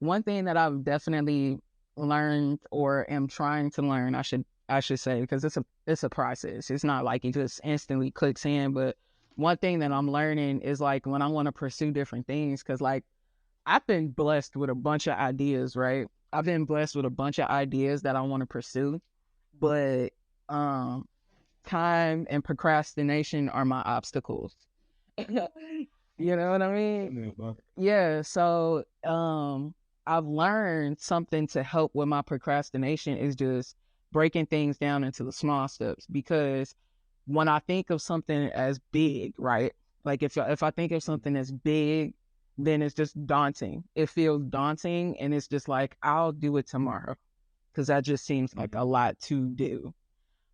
one thing that I've definitely learned or am trying to learn, I should say, because it's a process. It's not like it just instantly clicks in. But one thing that I'm learning is like when I want to pursue different things, because like I've been blessed with a bunch of ideas, right? I've been blessed with a bunch of ideas that I want to pursue, but um, time and procrastination are my obstacles. You know what I mean? Yeah. So I've learned something to help with my procrastination is just breaking things down into the small steps, because when I think of something as big, right? Like if I think of something as big, then it's just daunting. It feels daunting, and it's just like I'll do it tomorrow because that just seems like a lot to do.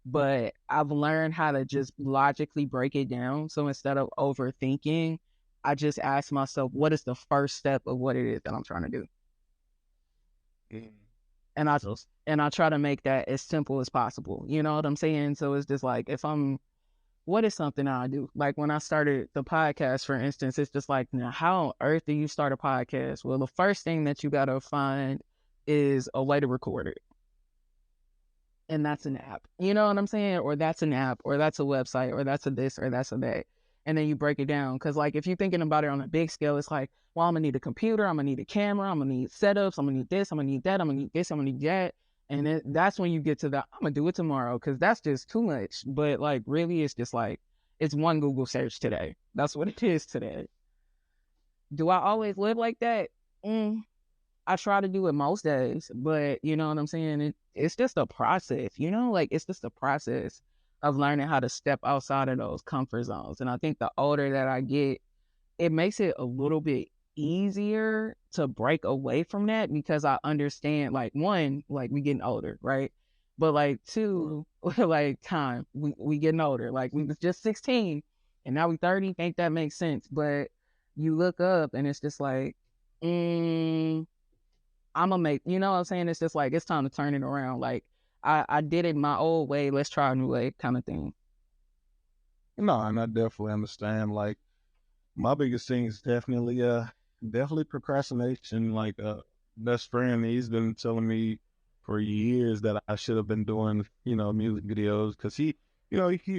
But I've learned how to just logically break it down. So instead of overthinking, I just ask myself, what is the first step of what it is that I'm trying to do? Mm. And I So, and I try to make that as simple as possible. You know what I'm saying? So it's just like if I'm what is something I do? Like when I started the podcast, for instance, it's just like, now, how on earth do you start a podcast? Well, the first thing that you gotta find is a way to record it. And that's an app. You know what I'm saying? Or that's an app, or that's a website, or that's a this, or that's a that. And then you break it down. Cause like if you're thinking about it on a big scale, it's like, well, I'm gonna need a computer, I'm gonna need a camera, I'm gonna need setups, I'm gonna need this, I'm gonna need that, I'm gonna need this, I'm gonna need that. And then that's when you get to the I'm gonna do it tomorrow, because that's just too much. But like really it's just like it's one Google search today. That's what it is today. Do I always live like that? Mm, I try to do it most days, but you know what I'm saying? It's just a process, you know? Like, it's just a process of learning how to step outside of those comfort zones. And I think the older that I get, it makes it a little bit easier to break away from that, because I understand, like, one, like, we getting older, right? But, like, two, like, time, we getting older. Like, we was just 16 and now we 30. Think that makes sense. But you look up and it's just like, mm, I'm gonna make, you know what I'm saying? It's just like, it's time to turn it around. Like, I did it my old way. Let's try a new way kind of thing. no, and I definitely understand. Like my biggest thing is definitely procrastination. Like best friend, he's been telling me for years that I should have been doing, music videos because he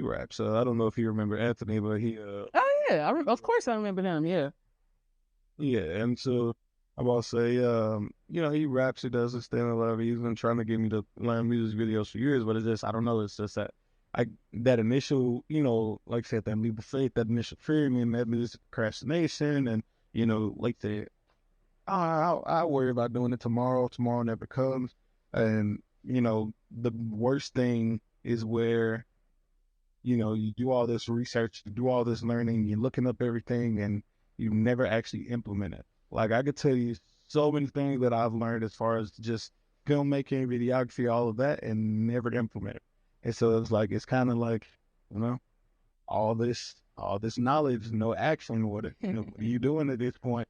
raps. I don't know if you remember Anthony, but Oh, yeah. Of course I remember them. Yeah. yeah, and so I will say, he raps, he does his thing, or whatever. He's been trying to get me to learn music videos for years, but it's just, I don't know, it's just that that initial, like I said, that leap of faith, that initial fear, and that is procrastination, and, like the, I worry about doing it tomorrow, tomorrow never comes. And, the worst thing is where, you do all this research, you do all this learning, you're looking up everything, and you never actually implement it. Like I could tell you so many things that I've learned as far as just filmmaking, videography, all of that, and never implement it. And so it's like it's kind of like, you know, all this knowledge, no action. What are you doing at this point?